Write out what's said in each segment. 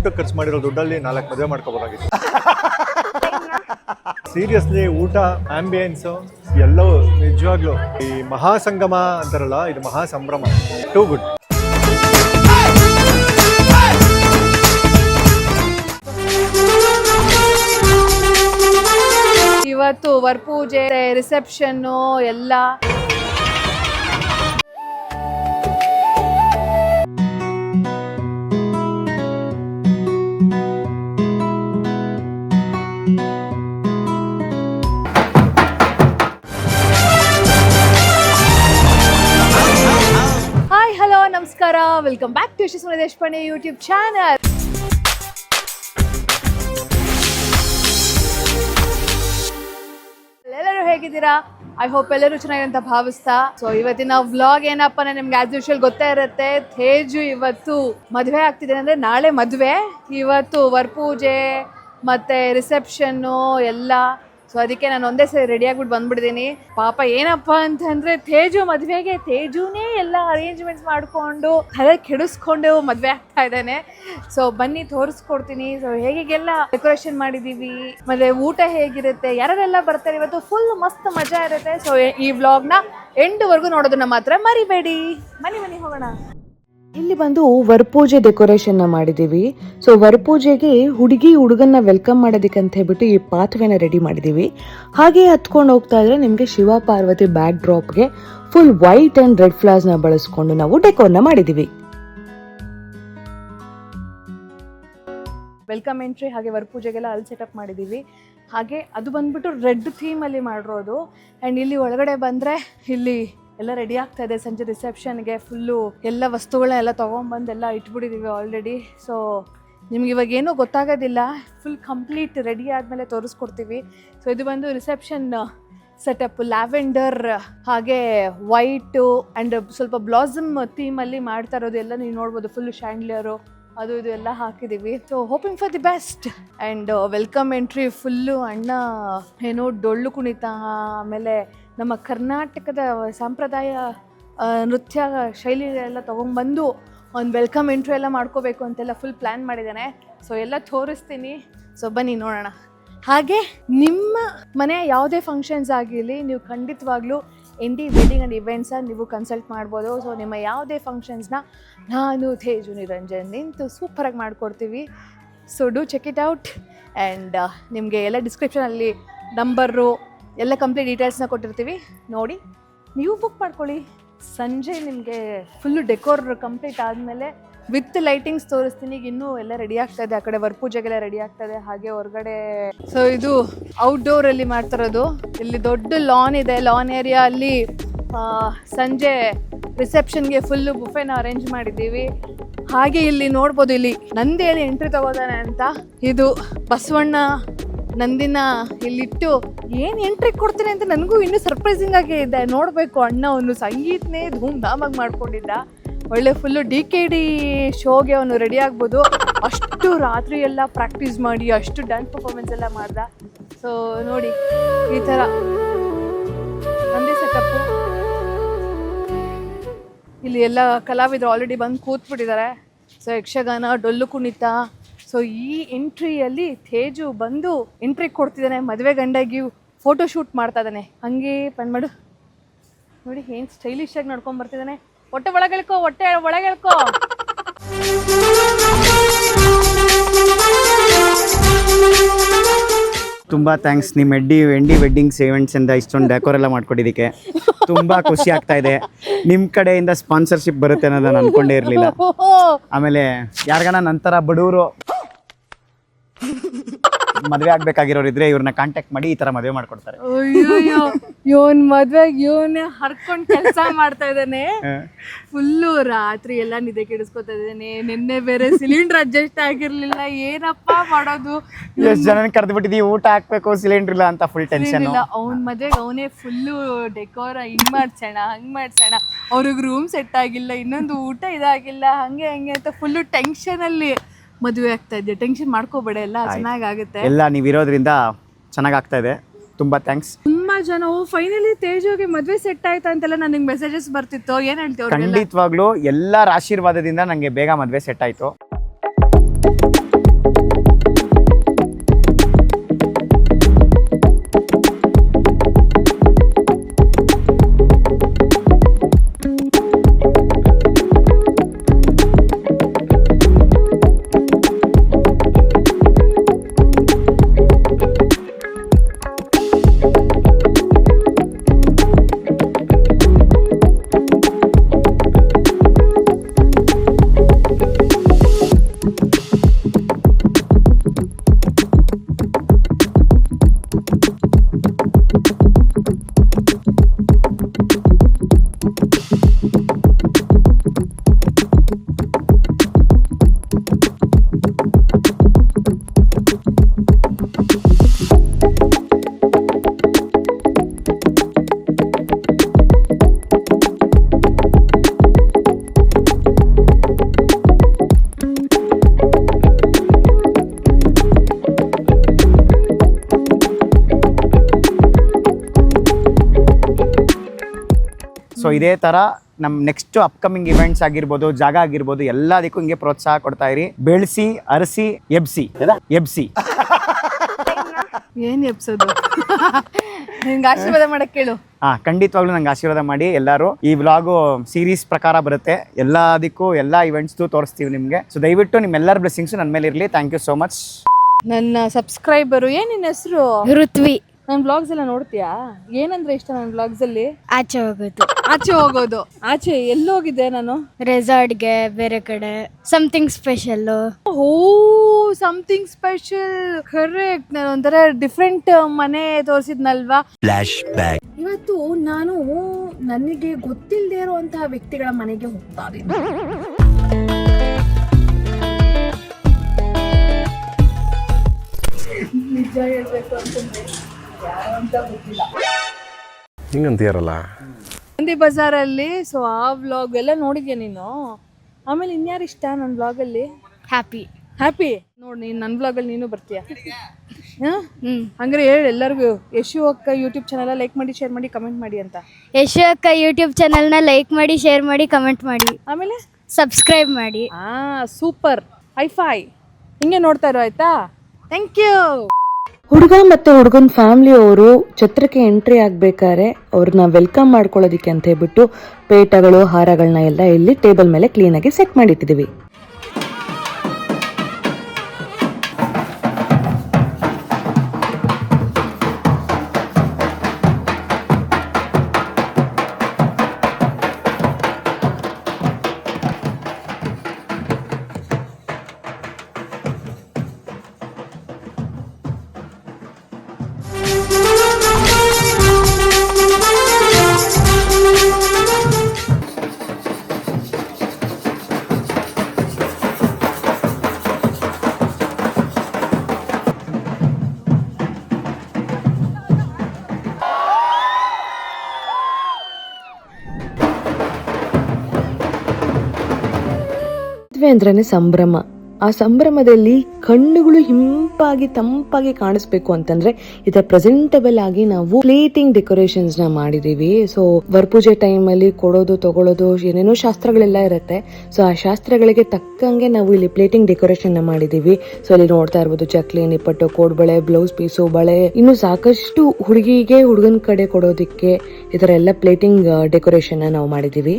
ಊಟಕ್ಕೆ ಖರ್ಚು ಮಾಡಿರೋ ದುಡ್ಡಲ್ಲಿ 4 ಮದುವೆ ಮಾಡ್ಕೋಬೋದಾಗಿತ್ತು. ಸೀರಿಯಸ್ಲಿ ಊಟ, ಆಂಬಿಯನ್ಸ್ ಎಲ್ಲವೂ ನಿಜವಾಗ್ಲೂ ಈ ಮಹಾಸಂಗಮ ಅಂತಾರಲ್ಲ, ಇದು ಮಹಾ ಸಂಭ್ರಮ. Too good. ಇವತ್ತು ವರಪೂಜೆ, ರಿಸೆಪ್ಷನ್ನು ಎಲ್ಲ. ಹಾಯ್, ಹಲೋ, ನಮಸ್ಕಾರ. Welcome back to Yashaswini Deshpande YouTube channel. ಎಲ್ಲರೂ ಹೇಗಿದ್ದೀರಾ? ಐ ಹೋಪ್ ಎಲ್ಲರೂ ಚೆನ್ನಾಗಿರಂತ ಭಾವಿಸ್ತಾ. ಸೊ ಇವತ್ತಿನ ವ್ಲಾಗ್ ಏನಪ್ಪ ನಿಮ್ಗೆ ಆಸ್ ಯೂಶುವಲ್ ಗೊತ್ತೇ ಇರುತ್ತೆ. ತೇಜು ಇವತ್ತು ಮದುವೆ ಆಗ್ತಿದೆ, ಅಂದರೆ ನಾಳೆ ಮದುವೆ, ಇವತ್ತು ವರಪೂಜೆ ಮತ್ತೆ ರಿಸೆಪ್ಷನ್ನು ಎಲ್ಲ. ಸೊ ಅದಕ್ಕೆ ನಾನು ಒಂದೇ ಸರಿ ರೆಡಿ ಆಗ್ಬಿಟ್ಟು ಬಂದ್ಬಿಟ್ಟಿದ್ದೀನಿ. ಪಾಪ ಏನಪ್ಪ ಅಂತಂದರೆ ತೇಜು ಮದುವೆಗೆ ತೇಜುನೇ ಎಲ್ಲ ಅರೇಂಜ್ಮೆಂಟ್ಸ್ ಮಾಡಿಕೊಂಡು ತಲೆ ಕೆಡಿಸ್ಕೊಂಡು ಮದುವೆ ಆಗ್ತಾ ಇದ್ದಾನೆ. ಸೊ ಬನ್ನಿ ತೋರಿಸ್ಕೊಡ್ತೀನಿ. ಸೊ ಹೇಗೆಲ್ಲ ಡೆಕೋರೇಷನ್ ಮಾಡಿದ್ದೀವಿ, ಮತ್ತೆ ಊಟ ಹೇಗಿರುತ್ತೆ, ಯಾರೆಲ್ಲ ಬರ್ತಾರೆ ಇವತ್ತು, ಫುಲ್ ಮಸ್ತ್ ಮಜಾ ಇರುತ್ತೆ. ಸೊ ಈ ವ್ಲಾಗ್ನ ಎಂಡ್ವರೆಗೂ ನೋಡೋದನ್ನ ಮಾತ್ರ ಮರಿಬೇಡಿ. ಬನ್ನಿ ಹೋಗೋಣ. ಇಲ್ಲಿ ಬಂದು ವರಪೂಜೆ ಡೆಕೋರೇಷನ್ ಮಾಡಿದೀವಿ. ಸೊ ವರಪೂಜೆಗೆ ಹುಡುಗಿ ಹುಡುಗನ್ನ ವೆಲ್ಕಮ್ ಮಾಡೋದಕ್ಕೆ ಅಂತ ಹೇಳ್ಬಿಟ್ಟು ಈ ಪಾತ್ವೆನ ರೆಡಿ ಮಾಡಿದೀವಿ. ಹಾಗೆ ಹತ್ಕೊಂಡು ಹೋಗ್ತಾ ಇದ್ರೆ ನಿಮ್ಗೆ ಶಿವ ಪಾರ್ವತಿ ಬ್ಯಾಕ್ ಡ್ರಾಪ್ಗೆ full white and red flowers ನ ಬಳಸ್ಕೊಂಡು ನಾವು ಡೆಕೋರ್ನ ಮಾಡಿದೀವಿ. ವೆಲ್ಕಮ್ ಎಂಟ್ರಿ ಹಾಗೆ ವರಪೂಜೆಗೆಲ್ಲ ಅಲ್ಲಿ ಸೆಟಪ್ ಮಾಡಿದ್ದೀವಿ. ಹಾಗೆ ಅದು ಬಂದ್ಬಿಟ್ಟು ರೆಡ್ ಥೀಮಲ್ಲಿ ಮಾಡಿರೋದು. ಆ್ಯಂಡ್ ಇಲ್ಲಿ ಒಳಗಡೆ ಬಂದರೆ ಇಲ್ಲಿ ಎಲ್ಲ ರೆಡಿ ಆಗ್ತಾ ಇದೆ. ಸಂಜೆ ರಿಸೆಪ್ಷನ್ಗೆ ಫುಲ್ಲು ಎಲ್ಲ ವಸ್ತುಗಳನ್ನ ಎಲ್ಲ ತೊಗೊಂಬಂದು ಎಲ್ಲ ಇಟ್ಬಿಟ್ಟಿದ್ದೀವಿ ಆಲ್ರೆಡಿ. ಸೊ ನಿಮ್ಗೆ ಇವಾಗ ಏನೂ ಗೊತ್ತಾಗೋದಿಲ್ಲ, ಫುಲ್ ಕಂಪ್ಲೀಟ್ ರೆಡಿ ಆದಮೇಲೆ ತೋರಿಸ್ಕೊಡ್ತೀವಿ. ಸೊ ಇದು ಬಂದು ರಿಸೆಪ್ಷನ್ ಸೆಟಪ್, ಲ್ಯಾವೆಂಡರ್ ಹಾಗೆ ವೈಟು ಆ್ಯಂಡ್ ಸ್ವಲ್ಪ ಬ್ಲಾಸಮ್ ಥೀಮಲ್ಲಿ ಮಾಡ್ತಾ ಇರೋದು ಎಲ್ಲ ನೀವು ನೋಡ್ಬೋದು. ಫುಲ್ಲು ಶ್ಯಾಂಡ್ಲಿಯರು ಅದು ಇದು ಎಲ್ಲ ಹಾಕಿದ್ದೀವಿ. So hoping for the best. And welcome entry full ಅಣ್ಣ ಏನೋ ಡೊಳ್ಳು ಕುಣಿತ, ಆಮೇಲೆ ನಮ್ಮ ಕರ್ನಾಟಕದ ಸಂಪ್ರದಾಯ ನೃತ್ಯ ಶೈಲಿ ಎಲ್ಲ ತೊಗೊಂಬಂದು ಒಂದು ವೆಲ್ಕಮ್ ಎಂಟ್ರಿ ಎಲ್ಲ ಮಾಡ್ಕೋಬೇಕು ಅಂತೆಲ್ಲ ಫುಲ್ ಪ್ಲ್ಯಾನ್ ಮಾಡಿದ್ದಾನೆ. ಸೊ ಎಲ್ಲ ತೋರಿಸ್ತೀನಿ. ಸೊ ಬನ್ನಿ ನೋಡೋಣ. ಹಾಗೆ ನಿಮ್ಮ ಮನೆ ಯಾವುದೇ ಫಂಕ್ಷನ್ಸ್ ಆಗಿರಲಿ, ನೀವು ಖಂಡಿತವಾಗ್ಲೂ ND ವೆಡ್ಡಿಂಗ್ ಆ್ಯಂಡ್ ಇವೆಂಟ್ಸನ್ನು ನೀವು ಕನ್ಸಲ್ಟ್ ಮಾಡ್ಬೋದು. ಸೊ ನಿಮ್ಮ ಯಾವುದೇ ಫಂಕ್ಷನ್ಸ್ನ ನಾನು ತೇಜು ನಿರಂಜನ್ ನಿಂತು ಸೂಪರಾಗಿ ಮಾಡಿಕೊಡ್ತೀವಿ. So do check it out. And ನಿಮಗೆ ಎಲ್ಲ ಡಿಸ್ಕ್ರಿಪ್ಷನಲ್ಲಿ ನಂಬರು ಎಲ್ಲ ಕಂಪ್ಲೀಟ್ ಡೀಟೇಲ್ಸ್ನ ಕೊಟ್ಟಿರ್ತೀವಿ, ನೋಡಿ ನೀವು ಬುಕ್ ಮಾಡ್ಕೊಳ್ಳಿ. ಸಂಜೆ ನಿಮಗೆ ಫುಲ್ಲು ಡೆಕೋರ್ ಕಂಪ್ಲೀಟ್ ಆದಮೇಲೆ ವಿತ್ ಲೈಟಿಂಗ್ಸ್ ತೋರಿಸ್ತೀನಿ. ಈಗ ಇನ್ನೂ ಎಲ್ಲ ರೆಡಿ ಆಗ್ತಾಯಿದೆ, ಆ ಕಡೆ ವರಪೂಜೆಗೆಲ್ಲ ರೆಡಿ ಆಗ್ತಾಯಿದೆ. ಹಾಗೆ ಹೊರಗಡೆ ಸೊ ಇದು ಔಟ್ಡೋರಲ್ಲಿ ಮಾಡ್ತಿರೋದು. ಇಲ್ಲಿ ದೊಡ್ಡ ಲಾನ್ ಇದೆ, ಲಾನ್ ಏರಿಯಾ ಅಲ್ಲಿ ಸಂಜೆ ರಿಸೆಪ್ಷನ್ಗೆ ಫುಲ್ಲು ಬುಫೆನ ಅರೇಂಜ್ ಮಾಡಿದ್ದೀವಿ. ಹಾಗೆ ಇಲ್ಲಿ ನೋಡ್ಬೋದು, ಇಲ್ಲಿ ನಂದಿ ಹೇಳಿ ಎಂಟ್ರಿ ತಗೋದಾನೆ ಅಂತ. ಇದು ಬಸವಣ್ಣ ನಂದಿನ ಇಲ್ಲಿಟ್ಟು ಏನು ಎಂಟ್ರಿ ಕೊಡ್ತೀನಿ ಅಂತ ನನಗೂ ಇನ್ನೂ ಸರ್ಪ್ರೈಸಿಂಗ್ ಆಗಿ ಇದೆ. ನೋಡಬೇಕು, ಅಣ್ಣ ಅವನು ಸಂಗೀತನೇ ಧೂಮ್ ಧಾಮಾಗಿ ಮಾಡ್ಕೊಂಡಿದ್ದ. ಒಳ್ಳೆ ಫುಲ್ಲು DKD ಶೋಗೆ ಅವನು ರೆಡಿ ಆಗ್ಬೋದು. ಅಷ್ಟು ರಾತ್ರಿ ಎಲ್ಲ ಪ್ರಾಕ್ಟೀಸ್ ಮಾಡಿ ಅಷ್ಟು ಡ್ಯಾನ್ಸ್ ಪರ್ಫಾರ್ಮೆನ್ಸ್ ಎಲ್ಲ ಮಾಡ್ದ. ಸೊ ನೋಡಿ ಈ ಥರ ನಂದಿ ಸೆಟಪ್ಪು. ಇಲ್ಲಿ ಎಲ್ಲ ಕಲಾವಿದರು ಆಲ್ರೆಡಿ ಬಂದು ಕೂತ್ಬಿಟ್ಟಿದ್ದಾರೆ. ಸೊ ಯಕ್ಷಗಾನ, ಡೊಳ್ಳು ಕುಣಿತ. ಸೊ ಈ ಎಂಟ್ರಿಯಲ್ಲಿ ತೇಜು ಬಂದು ಎಂಟ್ರಿ ಕೊಡ್ತಿದ್ದಾನೆ. ಮದುವೆ ಗಂಡಾಗಿ ಫೋಟೋ ಶೂಟ್ ಮಾಡ್ತಾ ಇದ್ದಾನೆ. ಹಂಗೆ ಪನ್ ಮಾಡು ನೋಡಿ, ಏನು ಸ್ಟೈಲಿಶ್ ಆಗಿ ನಡ್ಕೊಂಡು ಬರ್ತಿದ್ದಾನೆ. ಹೊಟ್ಟೆ ಒಳಗೆಳ್ಕೊ, ಹೊಟ್ಟೆ ಒಳಗೆಳ್ಕೊ. ತುಂಬ ಥ್ಯಾಂಕ್ಸ್ ನಿಮ್ಮ ND ವೆಡ್ಡಿಂಗ್ಸ್ ಈವೆಂಟ್ಸಿಂದ ಇಷ್ಟೊಂದು ಡೆಕೋರ್ ಎಲ್ಲ ಮಾಡ್ಕೊಟ್ಟಿದ್ದಕ್ಕೆ ತುಂಬ ಖುಷಿ ಆಗ್ತಾ ಇದೆ. ನಿಮ್ಮ ಕಡೆಯಿಂದ ಸ್ಪಾನ್ಸರ್ಶಿಪ್ ಬರುತ್ತೆ ಅನ್ನೋದು ನಾನು ಅನ್ಕೊಂಡೇ ಇರಲಿಲ್ಲ. ಆಮೇಲೆ ಯಾರಿಗಾನ ನಂತರ ಬಡವರು ಮದುವೆ ಆಗ್ಬೇಕಾಗಿರೋರು ಇದ್ರೆ ಇವ್ರನ್ನ ಕಾಂಟ್ಯಾಕ್ಟ್ ಮಾಡಿ ಈ ತರ ಮದುವೆ ಮಾಡ್ಕೊಡ್ತಾರೆ. ಅಯ್ಯೋ, ಇವನ್ ಮದ್ವೆಗೆ ಇವನೇ ಹರ್ಕೊಂಡು ಕೆಲಸ ಮಾಡ್ತಾ ಇದ್ದಾನೆ. ಫುಲ್ಲು ರಾತ್ರಿ ಎಲ್ಲ ನಿದ್ದೆ ಕೆಡಿಸ್ಕೊತಾ ಇದ್ದಾನೆ. ನಿನ್ನೆ ಬೇರೆ ಸಿಲಿಂಡರ್ ಅಡ್ಜಸ್ಟ್ ಆಗಿರ್ಲಿಲ್ಲ, ಏನಪ್ಪಾ ಮಾಡೋದು. ಎಷ್ಟು ಜನ ಕರೆದು ಬಿಟ್ಟಿದೀವಿ, ಊಟ ಹಾಕ್ಬೇಕು, ಸಿಲಿಂಡರ್ ಇಲ್ಲ ಅಂತ ಫುಲ್ ಟೆನ್ಷನ್. ಅವ್ನ ಮದ್ವೆಗೆ ಅವನೇ ಫುಲ್ಲು ಡೆಕೋರ್ ಹಿಂಗ್ ಮಾಡ್ಸೋಣ ಹಂಗ್ ಮಾಡ್ಸೋಣ, ಅವ್ರಿಗೆ ರೂಮ್ ಸೆಟ್ ಆಗಿಲ್ಲ, ಇನ್ನೊಂದು ಊಟ ಇದಾಗಿಲ್ಲ, ಹಂಗೆ ಅಂತ ಫುಲ್ಲು ಟೆನ್ಷನ್ ಅಲ್ಲಿ ಮದುವೆ ಆಗ್ತಾ ಇದೆ. ಟೆನ್ಷನ್ ಮಾಡ್ಕೋಬೇಡ, ಎಲ್ಲ ಚೆನ್ನಾಗಾಗುತ್ತೆ. ಎಲ್ಲ ನೀವಿರೋದ್ರಿಂದ ಚೆನ್ನಾಗಾಗ್ತಾ ಇದೆ. ತುಂಬಾ ಥ್ಯಾಂಕ್ಸ್. ತುಂಬಾ ಜನ ಫೈನಲಿ ತೇಜುಗೆ ಮದುವೆ ಸೆಟ್ ಆಯ್ತಾ ಅಂತೆಲ್ಲ ನನಗೆ ಮೆಸೇಜಸ್ ಬರ್ತಿತ್ತು. ಏನ್ ಹೇಳ್ತೀವಿ? ಖಂಡಿತವಾಗ್ಲೂ ಎಲ್ಲರ ಆಶೀರ್ವಾದದಿಂದ ನಂಗೆ ಬೇಗ ಮದುವೆ ಸೆಟ್ ಆಯ್ತು. ಇದೇ ಥರ ನಮ್ಮ ನೆಕ್ಸ್ಟ್ ಅಪ್ಕಮಿಂಗ್ ಇವೆಂಟ್ಸ್ ಆಗಿರ್ಬೋದು, ಜಾಗ ಆಗಿರ್ಬೋದು, ಎಲ್ಲದಕ್ಕೂ ಹಿಂಗೆ ಪ್ರೋತ್ಸಾಹ ಕೊಡ್ತಾ ಇರಿ. ಬೆಳೆಸಿ, ಅರಸಿ, ಎಬ್ಸಿ. ಏನ್ ಎಪ್ಸೋದು ನಿಂಗೆ ಆಶೀರ್ವಾದ ಮಾಡಕ್ ಕೇಳು. ಖಂಡಿತವಾಗ್ಲೂ ನಂಗೆ ಆಶೀರ್ವಾದ ಮಾಡಿ. ಎಲ್ಲರೂ ಈ ವ್ಲಾಗು ಸೀರೀಸ್ ಪ್ರಕಾರ ಬರುತ್ತೆ, ಎಲ್ಲದಕ್ಕೂ ಎಲ್ಲ ಇವೆಂಟ್ಸ್ದು ತೋರಿಸ್ತೀವಿ ನಿಮಗೆ. ಸೊ ದಯವಿಟ್ಟು ನಿಮ್ಮೆಲ್ಲರ ಬ್ಲೆಸ್ಸಿಂಗ್ಸು ನನ್ನ ಮೇಲೆ ಇರಲಿ. Thank you so much. ನನ್ನ ಸಬ್ಸ್ಕ್ರೈಬರು ಏನ್ ನಿನ್ನ ಹೆಸರು? ಋತ್ವಿ. ನನ್ನ ಬ್ಲಾಗ್ಸ್ ಎಲ್ಲ ನೋಡ್ತೀಯಾ? ಏನಂದ್ರೆ ಇಷ್ಟ ನನ್ನ ಬ್ಲಾಗ್ಸ್ ಅಲ್ಲಿ? ಆಚೆ ಹೋಗೋದು. ಆಚೆ ಹೋಗೋದು. ಆಚೆ ಎಲ್ಲಿ ಹೋಗಿದ್ದೆ ನಾನು? ರೆಸಾರ್ಟ್ಗೆ, ಬೇರೆ ಕಡೆ ಸಮಥಿಂಗ್ ಸ್ಪೆಷಲ್. ಓ ಸಮಥಿಂಗ್ ಸ್ಪೆಷಲ್, ಕರೆಕ್ಟ್. ನಾನು ಒಂಥರ ಡಿಫ್ರೆಂಟ್ ಮನೆ ತೋರಿಸಿದ್ನಲ್ವಾ? ಇವತ್ತು ನಾನು ನನಗೆ ಗೊತ್ತಿಲ್ಲದೆ ಇರುವಂತಹ ವ್ಯಕ್ತಿಗಳ ಮನೆಗೆ ಹೋಗ್ತಾ ಇದ್ದೀನಿ. ನಿಜ ಹೇಳ್ಬೇಕು ಅಂತಂದ್ರೆ ಯಾರು ಅಂತ ಗೊತ್ತಿಲ್ಲ, ಹಿಂಗಂತೀಯಾರಲ್ಲ ಗಾಂಧಿ ಬಜಾರಲ್ಲಿ. ಸೊ ಆ ವ್ಲಾಗ್ ಎಲ್ಲ ನೋಡಿದ್ಯಾ ನೀನು? ಆಮೇಲೆ ಇನ್ಯಾರು ಇಷ್ಟ ನನ್ನ ವ್ಲಾಗಲ್ಲಿ? ಹ್ಯಾಪಿ. ಹ್ಯಾಪಿ. ನೋಡಿ ನೀನು ನನ್ನ ವ್ಲಾಗಲ್ಲಿ ನೀನು ಬರ್ತೀಯ. ಹಂಗಾರೆ ಹೇಳಿ ಎಲ್ಲರಿಗೂ, ಯಶು ಅಕ್ಕ ಯೂಟ್ಯೂಬ್ ಚಾನಲ್ ಲೈಕ್ ಮಾಡಿ, ಶೇರ್ ಮಾಡಿ, ಕಮೆಂಟ್ ಮಾಡಿ ಅಂತ. ಯಶು ಅಕ್ಕ ಯೂಟ್ಯೂಬ್ ಚಾನಲ್ನ ಲೈಕ್ ಮಾಡಿ, ಶೇರ್ ಮಾಡಿ, ಕಮೆಂಟ್ ಮಾಡಿ, ಆಮೇಲೆ ಸಬ್ಸ್ಕ್ರೈಬ್ ಮಾಡಿ. Super, hi fi. ಹಿಂಗೆ ನೋಡ್ತಾ ಇರೋ ಆಯ್ತಾ? Thank you. ಹುಡುಗ ಮತ್ತು ಹುಡುಗನ ಫ್ಯಾಮಿಲಿ ಅವರು ಛತ್ರಕ್ಕೆ ಎಂಟ್ರಿ ಆಗ್ಬೇಕಾದ್ರೆ ಅವ್ರನ್ನ ವೆಲ್ಕಮ್ ಮಾಡ್ಕೊಳ್ಳೋದಿಕ್ಕೆ ಅಂತ ಹೇಳ್ಬಿಟ್ಟು ಪೇಟಗಳು, ಹಾರಗಳನ್ನ ಎಲ್ಲ ಇಲ್ಲಿ ಟೇಬಲ್ ಮೇಲೆ ಕ್ಲೀನಾಗಿ ಸೆಟ್ ಮಾಡಿಟ್ಟಿದ್ದೀವಿ. ಮದುವೆ ಅಂದ್ರೇನೆ ಸಂಭ್ರಮ. ಆ ಸಂಭ್ರಮದಲ್ಲಿ ಕಣ್ಣುಗಳು ಹಿಂಪಾಗಿ ತಂಪಾಗಿ ಕಾಣಿಸ್ಬೇಕು ಅಂತಂದ್ರೆ ಇದರ ಪ್ರೆಸೆಂಟಬಲ್ ಆಗಿ ನಾವು ಪ್ಲೇಟಿಂಗ್ ಡೆಕೋರೇಷನ್ಸ್ ನ ಮಾಡಿದೀವಿ. ಸೊ ವರಪೂಜೆ ಟೈಮ್ ಅಲ್ಲಿ ಕೊಡೋದು ತಗೊಳ್ಳೋದು ಏನೇನೋ ಶಾಸ್ತ್ರಗಳೆಲ್ಲ ಇರುತ್ತೆ. ಸೊ ಆ ಶಾಸ್ತ್ರಗಳಿಗೆ ತಕ್ಕಂಗೆ ನಾವು ಇಲ್ಲಿ ಪ್ಲೇಟಿಂಗ್ ಡೆಕೋರೇಷನ್ ನ ಮಾಡಿದೀವಿ. ಸೊ ಅಲ್ಲಿ ನೋಡ್ತಾ ಇರ್ಬೋದು ಚಕ್ಲಿ, ನಿಪ್ಪಟ್ಟು, ಕೋಡ್ಬಳೆ, ಬ್ಲೌಸ್ ಪೀಸು, ಬಳೆ, ಇನ್ನು ಸಾಕಷ್ಟು ಹುಡುಗಿಗೆ ಹುಡುಗನ ಕಡೆ ಕೊಡೋದಿಕ್ಕೆ ಈ ತರ ಎಲ್ಲ ಪ್ಲೇಟಿಂಗ್ ಡೆಕೋರೇಷನ್ ನಾವು ಮಾಡಿದೀವಿ.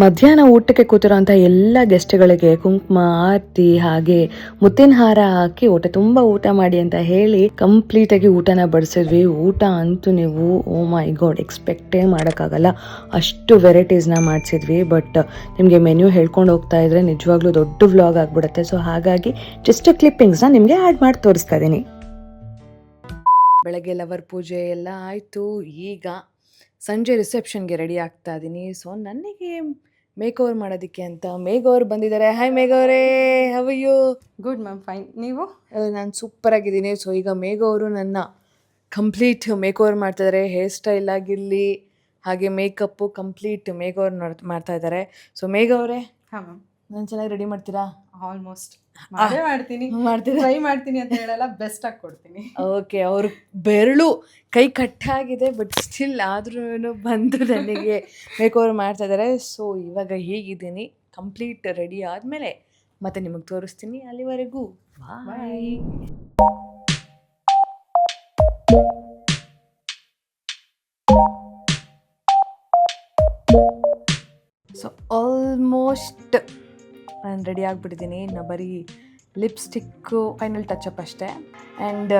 ಮಧ್ಯಾಹ್ನ ಊಟಕ್ಕೆ ಕೂತಿರೋಂಥ ಎಲ್ಲ ಗೆಸ್ಟ್ಗಳಿಗೆ ಕುಂಕುಮ, ಆರತಿ ಹಾಗೆ ಮುತ್ತಿನ ಹಾರ ಹಾಕಿ ತುಂಬ ಊಟ ಮಾಡಿ ಅಂತ ಹೇಳಿ ಕಂಪ್ಲೀಟ್ ಆಗಿ ಊಟನ ಬಡಿಸಿದ್ವಿ. ಊಟ ಅಂತೂ ನೀವು ಓ ಮೈ ಗಾಡ್ ಎಕ್ಸ್ಪೆಕ್ಟೇ ಮಾಡೋಕ್ಕಾಗಲ್ಲ, ಅಷ್ಟು ವೆರೈಟೀಸ್ನ ಮಾಡಿಸಿದ್ವಿ. ಬಟ್ ನಿಮಗೆ ಮೆನ್ಯೂ ಹೇಳ್ಕೊಂಡು ಹೋಗ್ತಾ ಇದ್ರೆ ನಿಜವಾಗ್ಲೂ ದೊಡ್ಡ ವ್ಲಾಗ್ ಆಗಿಬಿಡುತ್ತೆ. ಸೊ ಹಾಗಾಗಿ ಜಸ್ಟ್ ಕ್ಲಿಪ್ಪಿಂಗ್ಸ್ನ ನಿಮಗೆ ಆ್ಯಡ್ ಮಾಡಿ ತೋರಿಸ್ತಾ ಇದ್ದೀನಿ. ಬೆಳಗ್ಗೆ ಲವರ್ ಪೂಜೆ ಎಲ್ಲ ಆಯಿತು. ಈಗ ಸಂಜೆ ರಿಸೆಪ್ಷನ್ಗೆ ರೆಡಿ ಆಗ್ತಾ ಇದ್ದೀನಿ. ಸೊ ನನಗೆ ಮೇಕ್ ಓವರ್ ಮಾಡೋದಕ್ಕೆ ಅಂತ ಮೇಘ ಅವ್ರು ಬಂದಿದ್ದಾರೆ. ಹಾಯ್ ಮೇಘ ಅವರೇ, how are you? Good ma'am, fine. ನೀವು? ನಾನು ಸೂಪರ್ ಆಗಿದ್ದೀನಿ. ಸೊ ಈಗ ಮೇಘ ಅವರು ನನ್ನ ಕಂಪ್ಲೀಟ್ ಮೇಕ್ ಓವರ್ ಮಾಡ್ತಾಯಿದ್ದಾರೆ. ಹೇರ್ ಸ್ಟೈಲ್ ಆಗಿರಲಿ ಹಾಗೆ ಮೇಕಪ್ಪು ಕಂಪ್ಲೀಟ್ ಮೇಘ ಅವ್ರು ಮಾಡ್ತಾ ಇದ್ದಾರೆ. ಸೊ ಮೇಘ ಅವರೇ, ಹಾಂ ಮ್ಯಾಮ್. ನಾನು ಚೆನ್ನಾಗಿ ರೆಡಿ ಮಾಡ್ತೀರಾ? ಆಲ್ಮೋಸ್ಟ್ ಮಾಡ್ತೀನಿ ಟ್ರೈ ಮಾಡ್ತೀನಿ ಅಂತ ಹೇಳಲ್ಲ, ಬೆಸ್ಟ್ ಆಗಿ ಕೊಡ್ತೀನಿ. ಓಕೆ. ಅವ್ರ ಬೆರಳು ಕೈ ಕಟ್ಟಾಗಿದೆ, ಬಟ್ ಸ್ಟಿಲ್ ಆದ್ರೂ ಬಂದು ನನಗೆ ಮೇಕ್ ಓವರ್ ಮಾಡ್ತಾ ಇದ್ದಾರೆ. ಸೊ ಇವಾಗ ಹೇಗಿದ್ದೀನಿ, ಕಂಪ್ಲೀಟ್ ರೆಡಿ ಆದಮೇಲೆ ಮತ್ತೆ ನಿಮಗೆ ತೋರಿಸ್ತೀನಿ. ಅಲ್ಲಿವರೆಗೂ ಬಾಯ್. ಸೊ ಆಲ್ಮೋಸ್ಟ್ ನಾನು ರೆಡಿ ಆಗಿಬಿಟ್ಟಿದ್ದೀನಿ. ಇನ್ನು ಬರೀ ಲಿಪ್ಸ್ಟಿಕ್ಕು ಫೈನಲ್ ಟಚಪ್ ಅಷ್ಟೇ. ಆ್ಯಂಡ್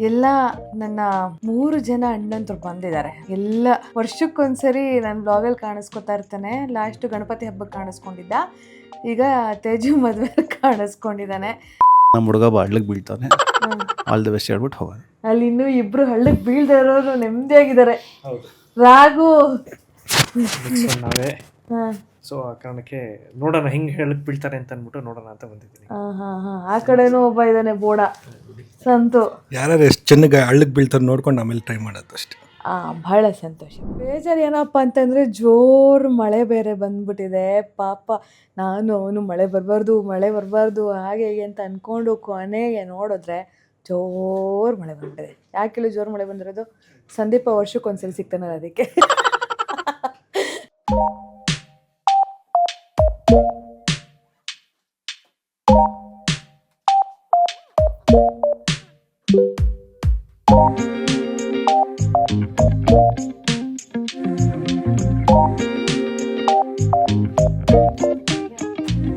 ಎಲ್ಲ ನನ್ನ 3 ಜನ ಅಣ್ಣಂತರು ಬಂದಿದ್ದಾರೆ. ಎಲ್ಲ ವರ್ಷಕ್ಕೊಂದ್ಸರಿ ನನ್ನ ಬ್ಲಾಗಲ್ಲಿ ಕಾಣಿಸ್ಕೊತಾ ಇರ್ತಾನೆ. ಲಾಸ್ಟು ಗಣಪತಿ ಹಬ್ಬಕ್ಕೆ ಕಾಣಿಸ್ಕೊಂಡಿದ್ದ, ಈಗ ತೇಜು ಮದುವೆ ಕಾಣಿಸ್ಕೊಂಡಿದ್ದಾನೆ. ನಮ್ಮ ಹುಡುಗ ಹಳ್ಳಕ್ಕೆ ಬೀಳ್ತಾನೆ, ಆಲ್ ದಿ ಬೆಸ್ಟ್ ಹೇಳ್ಬಿಟ್ಟು ಹೋಗೋದು. ಅಲ್ಲಿ ಇನ್ನೂ 2 ಹಳ್ಳಕ್ಕೆ ಬೀಳ್ದೇ ಇರೋರು ನೆಮ್ಮದಿಯಾಗಿದ್ದಾರೆ. ರಾಘು ನಾವೇ. ಹಾಂ. ಸೊ ಆ ಕಾರಣಕ್ಕೆ ನೋಡೋಣ ಹಿಂಗೆ ಹೇಳಕ್ ಬೀಳ್ತಾರೆ ಅಂತ ಅಂದ್ಬಿಟ್ಟು ನೋಡೋಣ ಅಂತ ಬಂದಿದ್ದೀನಿ. ಆ ಕಡೆನೂ ಒಬ್ಬ ಇದ್ದಾನೆ ಬೋಡ ಸಂತು. ಯಾರು ಎಷ್ಟು ಚೆನ್ನಾಗಿ ಹಳ್ಳಕ್ಕೆ ಬೀಳ್ತಾರೆ ನೋಡ್ಕೊಂಡು ಆಮೇಲೆ ಟ್ರೈ ಮಾಡೋದು ಅಷ್ಟೇ. ಬಹಳ ಸಂತೋಷ. ಬೇಜಾರು ಏನಪ್ಪ ಅಂತಂದರೆ ಜೋರು ಮಳೆ ಬೇರೆ ಬಂದ್ಬಿಟ್ಟಿದೆ. ಪಾಪ ನಾನು ಅವನು ಮಳೆ ಬರಬಾರ್ದು ಹಾಗೆ ಹೀಗೆ ಅಂತ ಅಂದ್ಕೊಂಡು ಕೊನೆಗೆ ನೋಡಿದ್ರೆ ಜೋರು ಮಳೆ ಬಂದ್ಬಿಟ್ಟಿದೆ. ಯಾಕಿಲ್ಲ ಜೋರು ಮಳೆ ಬಂದಿರೋದು? ಸಂದೀಪ ವರ್ಷಕ್ಕೊಂದ್ಸಲ ಸಿಗ್ತಾನಲ್ಲ ಅದಕ್ಕೆ.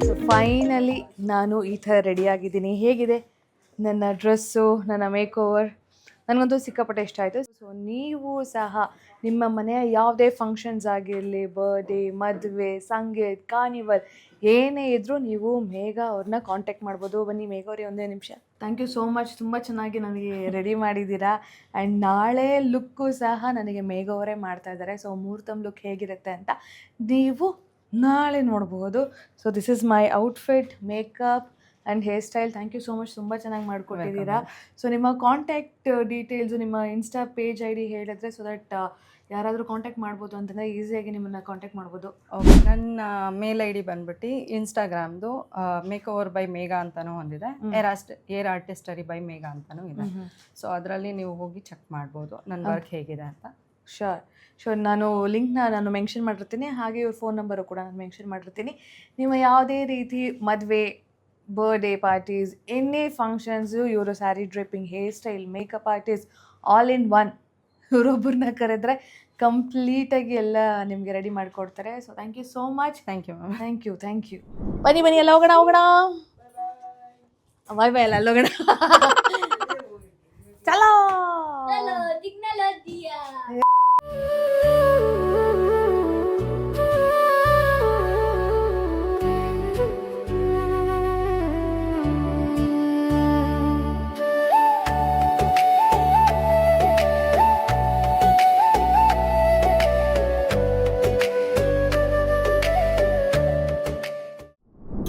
ಸೊ ಫೈನಲಿ ನಾನು ಈ ಥರ ರೆಡಿಯಾಗಿದ್ದೀನಿ. ಹೇಗಿದೆ ನನ್ನ ಡ್ರೆಸ್ಸು, ನನ್ನ ಮೇಕ್ ಓವರ್? ನನಗಂತೂ ಸಿಕ್ಕಾಪಟ್ಟೆ ಇಷ್ಟ ಆಯಿತು. ಸೊ ನೀವು ಸಹ ನಿಮ್ಮ ಮನೆಯ ಯಾವುದೇ ಫಂಕ್ಷನ್ಸ್ ಆಗಿರಲಿ, ಬರ್ಡೇ, ಮದುವೆ, ಸಂಗೀತ್, ಕಾರ್ನಿವಲ್ ಏನೇ ಇದ್ದರೂ ನೀವು ಮೇಘ ಅವ್ರನ್ನ ಕಾಂಟ್ಯಾಕ್ಟ್ ಮಾಡ್ಬೋದು. ಬನ್ನಿ ಮೇಘ ಅವರೇ, ಒಂದೇ ನಿಮಿಷ. ಥ್ಯಾಂಕ್ ಯು ಸೋ ಮಚ್, ತುಂಬ ಚೆನ್ನಾಗಿ ನನಗೆ ರೆಡಿ ಮಾಡಿದ್ದೀರಾ. ಆ್ಯಂಡ್ ನಾಳೆ ಲುಕ್ಕು ಸಹ ನನಗೆ ಮೇಘ ಅವರೇ ಮಾಡ್ತಾಯಿದ್ದಾರೆ. ಸೊ ಮುಹೂರ್ತಮ್ ಲುಕ್ ಹೇಗಿರುತ್ತೆ ಅಂತ ನೀವು ನಾಳೆ ನೋಡ್ಬೋದು. So this is my outfit, makeup and hair style. Thank you so much, ತುಂಬ ಚೆನ್ನಾಗಿ ಮಾಡಿಕೊಟ್ಟಿದ್ದೀರಾ. ಸೊ ನಿಮ್ಮ ಕಾಂಟ್ಯಾಕ್ಟ್ ಡೀಟೇಲ್ಸು, ನಿಮ್ಮ ಇನ್ಸ್ಟಾ ಪೇಜ್ ID ಹೇಳಿದ್ರೆ ಸೊ ದಟ್ ಯಾರಾದರೂ ಕಾಂಟ್ಯಾಕ್ಟ್ ಮಾಡ್ಬೋದು ಅಂತಂದರೆ ಈಸಿಯಾಗಿ ನಿಮ್ಮನ್ನು ಕಾಂಟ್ಯಾಕ್ಟ್ ಮಾಡ್ಬೋದು. ಓಕೆ, ನನ್ನ ಮೇಲ್ ID ಬಂದ್ಬಿಟ್ಟು ಇನ್ಸ್ಟಾಗ್ರಾಮ್ದು ಮೇಕ್ ಓವರ್ ಬೈ ಮೇಘ ಅಂತಲೂ ಒಂದಿದೆ, ಏರ್ ಆರ್ಟಿಸ್ಟರಿ ಬೈ ಮೇಘ ಅಂತಲೂ ಇದೆ. ಸೊ ಅದರಲ್ಲಿ ನೀವು ಹೋಗಿ ಚೆಕ್ ಮಾಡ್ಬೋದು ನನ್ನ ವರ್ಕ್ ಹೇಗಿದೆ ಅಂತ. ಶೋರ್ ನಾನು ಲಿಂಕ್ನ ನಾನು ಮೆನ್ಷನ್ ಮಾಡಿರ್ತೀನಿ. ಹಾಗೆ ಇವ್ರ ಫೋನ್ ನಂಬರು ಕೂಡ ನಾನು ಮೆನ್ಷನ್ ಮಾಡಿರ್ತೀನಿ. ನಿಮ್ಮ ಯಾವುದೇ ರೀತಿ ಮದುವೆ, ಬರ್ಡೇ ಪಾರ್ಟೀಸ್, ಎನಿ ಫಂಕ್ಷನ್ಸು, ಇವರು sari draping, hair style, makeup artist, all in one. ಇವರೊಬ್ಬರನ್ನ ಕರೆದ್ರೆ ಕಂಪ್ಲೀಟಾಗಿ ಎಲ್ಲ ನಿಮಗೆ ರೆಡಿ ಮಾಡಿಕೊಡ್ತಾರೆ. So thank you so much. Thank you ma'am. Thank you. ಬನ್ನಿ ಎಲ್ಲ ಹೋಗೋಣ. ಬಾಯ್ ಎಲ್ಲ ಹೋಗೋಣ. ಚಲೋ.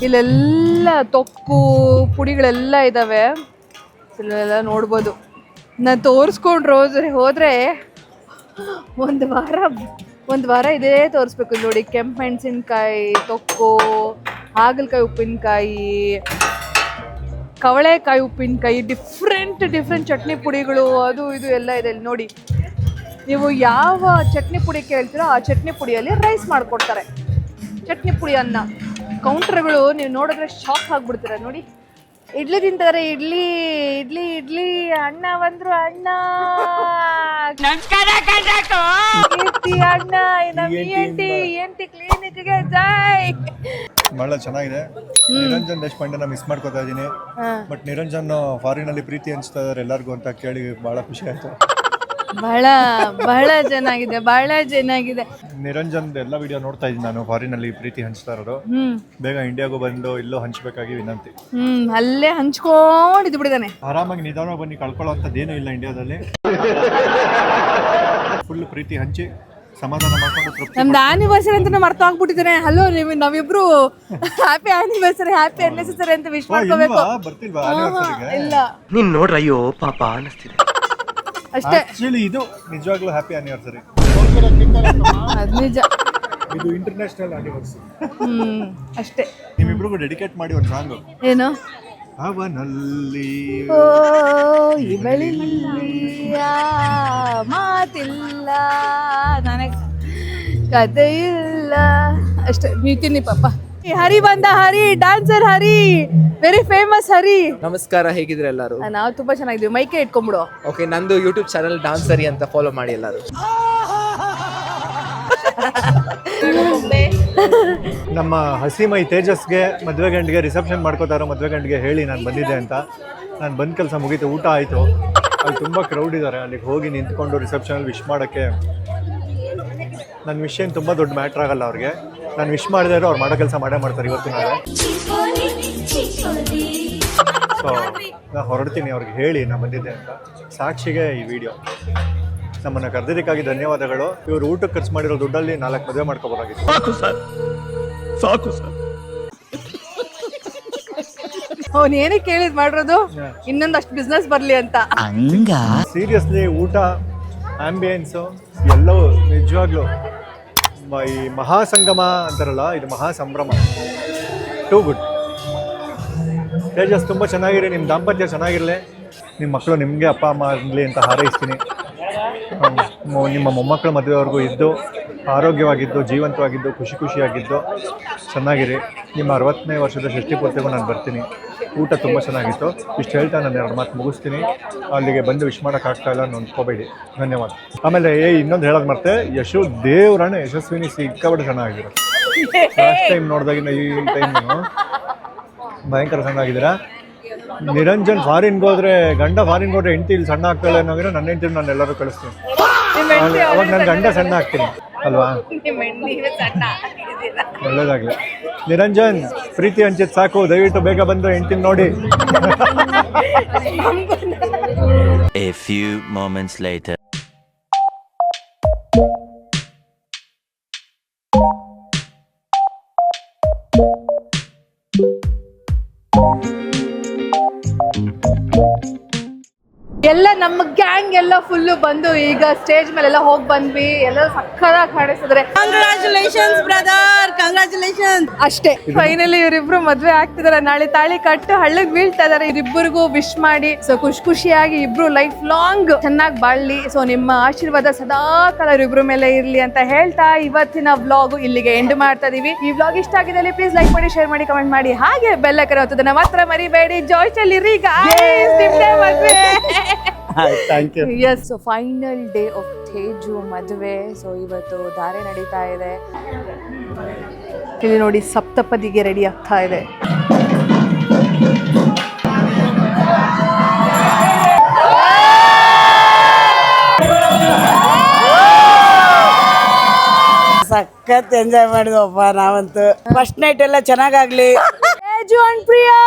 ಇಲ್ಲೆಲ್ಲ ತೊಕ್ಕು ಪುಡಿಗಳೆಲ್ಲ ಇದ್ದಾವೆ. ಇಲ್ಲೆಲ್ಲ ನೋಡ್ಬೋದು. ನಾನು ತೋರಿಸ್ಕೊಂಡು ಹೋದರೆ ಒಂದು ವಾರ ಇದೇ ತೋರಿಸ್ಬೇಕು. ನೋಡಿ, ಕೆಂಪು ಮೆಣಸಿನ್ಕಾಯಿ ತೊಕ್ಕು, ಹಾಗಲಕಾಯಿ ಉಪ್ಪಿನಕಾಯಿ, ಕವಳೆಕಾಯಿ ಉಪ್ಪಿನಕಾಯಿ, ಡಿಫ್ರೆಂಟ್ ಚಟ್ನಿ ಪುಡಿಗಳು, ಅದು ಇದು ಎಲ್ಲ ಇದೆ. ಇಲ್ಲಿ ನೋಡಿ, ನೀವು ಯಾವ ಚಟ್ನಿ ಪುಡಿ ಕೇಳ್ತೀರೋ ಆ ಚಟ್ನಿ ಪುಡಿಯಲ್ಲಿ ರೈಸ್ ಮಾಡಿಕೊಡ್ತಾರೆ. ಚಟ್ನಿ ಪುಡಿ ಅನ್ನ ಕೌಂಟರ್ಗಳು ನೀವು ನೋಡಿದ್ರೆ ಶಾಕ್ ಆಗ್ಬಿಡ್ತೀರ. ನೋಡಿ, ಇಡ್ಲಿ ತಿಂತಾರೆ, ಇಡ್ಲಿ ಅಣ್ಣ ಬಂದ್ರು, ಅಣ್ಣ ಅಣ್ಣ ಎಂಟಿ ಕ್ಲಿನಿಕ್ಗೆ ಜೈ. ಬಹಳ ಚೆನ್ನಾಗಿದೆ. ನಿರಂಜನ್ ದೇಶಪಾಂಡೆನ ಮಿಸ್ ಮಾಡ್ಕೋತಾ ಇದ್ದೀನಿ. ಬಟ್ ನಿರಂಜನ್ ಫಾರಿನಲ್ಲಿ ಪ್ರೀತಿ ಹಂಚ್ತಾ ಇದಾರೆ ಎಲ್ಲರಿಗೂ ಅಂತ ಕೇಳಿ ಬಹಳ ಖುಷಿ ಆಯ್ತು. ಬಹಳ ಚೆನ್ನಾಗಿದೆ. ನಿರಂಜನ್ ಎಲ್ಲ ವಿಡಿಯೋ ನೋಡ್ತಾ ಇದ್ದೀನಿ ನಾನು. ಫಾರಿನಲ್ಲಿ ಪ್ರೀತಿ ಹಂಚ್ತಾ ಇರೋದು. ಬೇಗ ಇಂಡಿಯಾಗೂ ಬಂದು ಇಲ್ಲೋ ಹಂಚ್ಬೇಕಾಗಿ ವಿನಂತಿ. ಅಲ್ಲೇ ಹಂಚ್ಕೊಂಡಿದ್ದು ಬಿಡಿದಾನೆ. ಆರಾಮಾಗಿ ನಿಧಾನವಾಗಿ ಬನ್ನಿ, ಕಳ್ಕೊಳ್ಳೋಂಥದ್ದೇನೂ ಇಲ್ಲ ಇಂಡಿಯಾದಲ್ಲಿ. ಫುಲ್ ಪ್ರೀತಿ ಹಂಚಿ ಸಮಾಧಾನ ಮಾಡ್ಕೊಂಡು ತೃಪ್ತಿ. ನಮ್ದು ಆನಿವರ್ಸರಿ ಅಂತ ಮರ್ತು ಆಗ್ಬಿಟ್ಟಿದ್ದೇನೆ. ಹಲೋ, ನಾವಿಬ್ರು ಹ್ಯಾಪಿ ಆನಿವರ್ಸರಿ, ಹ್ಯಾಪಿ ಅನ್ನೆಸರಿ ಅಂತ ವಿಶ್ ಮಾಡ್ಕೋಬೇಕು. ಬರ್ತಿಲ್ವಾ ಆನಿವರ್ಸರಿಗೆ? ಇಲ್ಲ, ನೀನ್ ನೋಡ್ರ, ಅಯ್ಯೋ ಪಾಪ ಅನಿಸ್ತಿದೆ ಅಷ್ಟೇ. ಆಕ್ಚುಲಿ ಇದು ನಿಜವಾಗ್ಲೂ ಹ್ಯಾಪಿ ಆನಿವರ್ಸರಿ. ಅದು ನಿಜ. ಇದು ಇಂಟರ್ನ್ಯಾಷನಲ್ ಆನಿವರ್ಸರಿ. ಅಷ್ಟೇ. ನಿಮ್ಮಿಬ್ರಿಗೂ ಡೆಡಿಕೇಟ್ ಮಾಡಿ ಒಂದು ಸಾಂಗ್. ಏನು? ಅವನಲ್ಲಿ ಇವಳಿಯ ಮಾತಿಲ್ಲ, ನನಗೆ ಕತೆ ಇಲ್ಲ, ಅಷ್ಟೇ. ನೀತಿನಿ ಪಾಪ. ಹರಿ ಬಂದ, ಹರಿ ಡ್ಯಾನ್ಸರ್, ಹರಿ ವೆರಿ ಫೇಮಸ್ ಹರಿ. ನಮಸ್ಕಾರ, ಹೇಗಿದ್ರೆ ಎಲ್ಲರೂ? ನಾವು ತುಂಬಾ ಚೆನ್ನಾಗಿದ್ದೀವಿ. ಮೈಕೆ ಇಟ್ಕೊಂಡ್ಬಿಡು. ಓಕೆ, ನಂದು ಯೂಟ್ಯೂಬ್ ಚಾನಲ್ ಡಾನ್ಸರಿ ಅಂತ ಫಾಲೋ ಮಾಡಿ ಎಲ್ಲರೂ. ನಮ್ಮ ಹಸಿಮೈ ತೇಜಸ್ಗೆ ಮದುವೆ ಗಂಡಿಗೆ ರಿಸೆಪ್ಷನ್ ಮಾಡ್ಕೋತಾರೋ ಮದುವೆ ಗಂಡಿಗೆ ಹೇಳಿ ನಾನು ಬಂದಿದ್ದೆ ಅಂತ. ನಾನು ಬಂದ ಕೆಲಸ ಮುಗೀತು, ಊಟ ಆಯಿತು. ಅಲ್ಲಿ ತುಂಬ ಕ್ರೌಡ್ ಇದ್ದಾರೆ. ಅಲ್ಲಿಗೆ ಹೋಗಿ ನಿಂತ್ಕೊಂಡು ರಿಸೆಪ್ಷನಲ್ಲಿ ವಿಶ್ ಮಾಡೋಕ್ಕೆ ನನ್ನ ವಿಷ್ ಏನು ತುಂಬ ದೊಡ್ಡ ಮ್ಯಾಟ್ರ್ ಆಗಲ್ಲ ಅವ್ರಿಗೆ. ನಾನು ವಿಶ್ ಮಾಡಿದ್ರೆ ಅವ್ರು ಮಾಡೋ ಕೆಲಸ ಮಾಡೇ ಮಾಡ್ತಾರೆ ಇವತ್ತು ನಾಳೆ. ಸೊ ನಾನು ಹೊರಡ್ತೀನಿ ಅವ್ರಿಗೆ ಹೇಳಿ ನಾನು ಬಂದಿದ್ದೆ ಅಂತ. ಸಾಕ್ಷಿಗೆ ಈ ವಿಡಿಯೋ. ನಮ್ಮನ್ನು ಕರೆದಿದ್ದಕ್ಕಾಗಿ ಧನ್ಯವಾದಗಳು. ಇವರು ಊಟಕ್ಕೆ ಖರ್ಚು ಮಾಡಿರೋ ದುಡ್ಡಲ್ಲಿ 4 ಮದುವೆ ಮಾಡ್ಕೋಬೋದಾಗಿತ್ತು. ಸಾಕು ಸರ್. ಅವ್ನು ಏನೇ ಕೇಳಿದ್ ಮಾಡಿರೋದು ಇನ್ನೊಂದಷ್ಟು ಬಿಸ್ನೆಸ್ ಬರ್ಲಿ ಅಂತ. ಸೀರಿಯಸ್ಲಿ ಊಟ ಆ್ಯಂಬಿಯನ್ಸು ಎಲ್ಲವೂ ನಿಜವಾಗ್ಲೂ ಈ ಮಹಾಸಂಗಮ ಅಂತಾರಲ್ಲ, ಇದು ಮಹಾಸಂಭ್ರಮ. Too good. ತೇಜಸ್ ತುಂಬ ಚೆನ್ನಾಗಿರಿ, ನಿಮ್ಮ ದಾಂಪತ್ಯ ಚೆನ್ನಾಗಿರಲಿ, ನಿಮ್ಮ ಮಕ್ಕಳು ನಿಮಗೆ ಅಪ್ಪ ಅಮ್ಮ ಆಗಲಿ ಅಂತ ಹಾರೈಸ್ತೀನಿ. ನಿಮ್ಮ ಮೊಮ್ಮಕ್ಕಳ ಮದುವೆವರೆಗೂ ಇದ್ದು ಆರೋಗ್ಯವಾಗಿದ್ದು ಜೀವಂತವಾಗಿದ್ದು ಖುಷಿಯಾಗಿದ್ದು ಚೆನ್ನಾಗಿರಿ. ನಿಮ್ಮ 60ನೇ ವರ್ಷದ ಷಷ್ಠಿ ಪೂರ್ತಿಗೂ ನಾನು ಬರ್ತೀನಿ. ಊಟ ತುಂಬ ಚೆನ್ನಾಗಿತ್ತು. ಇಷ್ಟು ಹೇಳ್ತಾ ನಾನು 2 ಮಾತು ಮುಗಿಸ್ತೀನಿ. ಅಲ್ಲಿಗೆ ಬಂದು ವಿಶ್ ಮಾಡೋಕ್ಕಾಗ್ತಾಯಿಲ್ಲ, ನೊಂದ್ಕೋಬೇಡಿ. ಧನ್ಯವಾದ. ಆಮೇಲೆ ಇನ್ನೊಂದು ಹೇಳೋದು ಮತ್ತೆ, ದೇವ್ರಣ್ಣ ಯಶಸ್ವಿನಿ ಸಿಕ್ಕಾಬಿಟ್ಟು ಚೆನ್ನಾಗಿದ್ದೀರ. ಲಾಸ್ಟ್ ಟೈಮ್ ನೋಡಿದಾಗಿನ ಈ ಟೈಮು ಭಯಂಕರ ಚೆನ್ನಾಗಿದ್ದೀರಾ. ನಿರಂಜನ್ ಫಾರಿನ್ಗೆ ಹೋದ್ರೆ, ಗಂಡ ಫಾರಿನ್ಗೆ ಹೋದ್ರೆ ಹೆಂಡತಿ ಇಲ್ಲಿ ಸಣ್ಣ ಆಗ್ತಾಳೆ ಅನ್ನೋಗಿರೋ ನನ್ನ ಹೆಂಡತಿ ನಾನು ಎಲ್ಲರೂ ಕಳಿಸ್ತೀನಿ. ಅವಾಗ ನನ್ನ ಗಂಡ ಸಣ್ಣ ಆಗ್ತೀನಿ ಅಲ್ವಾ? ಒಳ್ಳೇದಾಗಲಿ. ನಿರಂಜನ್, ಪ್ರೀತಿ ಹಂಚಿದ್ ಸಾಕು, ದಯವಿಟ್ಟು ಬೇಗ ಬಂದು ಹೆಂಡತಿನ ನೋಡಿ. A few moments later. ಎಲ್ಲ ನಮ್ಮ ಗ್ಯಾಂಗ್ ಎಲ್ಲ ಫುಲ್ಲು ಬಂದು ಈಗ ಸ್ಟೇಜ್ ಮೇಲೆಲ್ಲ ಹೋಗಿ ಬಂದ್ವಿ. ಎಲ್ಲ ಸಕ್ಕತ್ತಾಗಿ ಕಾಣಿಸಿದ್ರೆ ಕಂಗ್ರಾಚುಲೇಷನ್ಸ್ ಬ್ರದರ್, ಕಂಗ್ರಾಚುಲೇಷನ್ಸ್. ಅಷ್ಟೇ, ಫೈನಲಿ ಇವರಿಬ್ರು ಮದ್ವೆ ಆಗ್ತಿದಾರೆ. ನಾಳೆ ತಾಳಿ ಕಟ್ಟು ಹಳ್ಳಕ್ ಬೀಳ್ತಾ ಇದಾರೆ. ಇವರಿಬ್ಬರಿಗೂ ವಿಶ್ ಮಾಡಿ ಸೊ ಖುಷಿಯಾಗಿ ಇಬ್ರು ಲೈಫ್ ಲಾಂಗ್ ಚೆನ್ನಾಗಿ ಬಾಳ್ಲಿ. ಸೊ ನಿಮ್ಮ ಆಶೀರ್ವಾದ ಸದಾ ಕಾಲ ಇವರಿಬ್ರು ಮೇಲೆ ಇರ್ಲಿ ಅಂತ ಹೇಳ್ತಾ ಇವತ್ತಿನ ವ್ಲಾಗ್ ಇಲ್ಲಿಗೆ ಎಂಡ್ ಮಾಡ್ತಾ ಇದೀವಿ. ಈ ವ್ಲಾಗ್ ಇಷ್ಟ ಆಗಿದ್ದಲ್ಲಿ ಪ್ಲೀಸ್ ಲೈಕ್ ಮಾಡಿ, ಶೇರ್ ಮಾಡಿ, ಕಮೆಂಟ್ ಮಾಡಿ, ಹಾಗೆ ಬೆಲ್ ಐಕಾನ್ ಒತ್ತೋದನ್ನ ಮಾತ್ರ ಮರಿಬೇಡಿ. ಜಾಯ್ ಚೆಲ್ಲಿರಿ ಗಾಯ್ಸ್, ನಿಮ್ದೇ ಮದ್ವೆ. Thank you. Yes, so final day of Teju ಮದುವೆ. ಸೊ ಇವತ್ತು ಧಾರೆ ನಡೀತಾ ಇದೆ. ಇಲ್ಲಿ ನೋಡಿ ಸಪ್ತಪದಿಗೆ ರೆಡಿ ಆಗ್ತಾ ಇದೆ. ಸಖತ್ ಎಂಜಾಯ್ ಮಾಡಿದ್ವಪ್ಪ ನಾವಂತೂ. ಫಸ್ಟ್ ನೈಟ್ ಎಲ್ಲ ಚೆನ್ನಾಗಾಗ್ಲಿ. ತೇಜು ಅಂಡ್ ಪ್ರಿಯಾ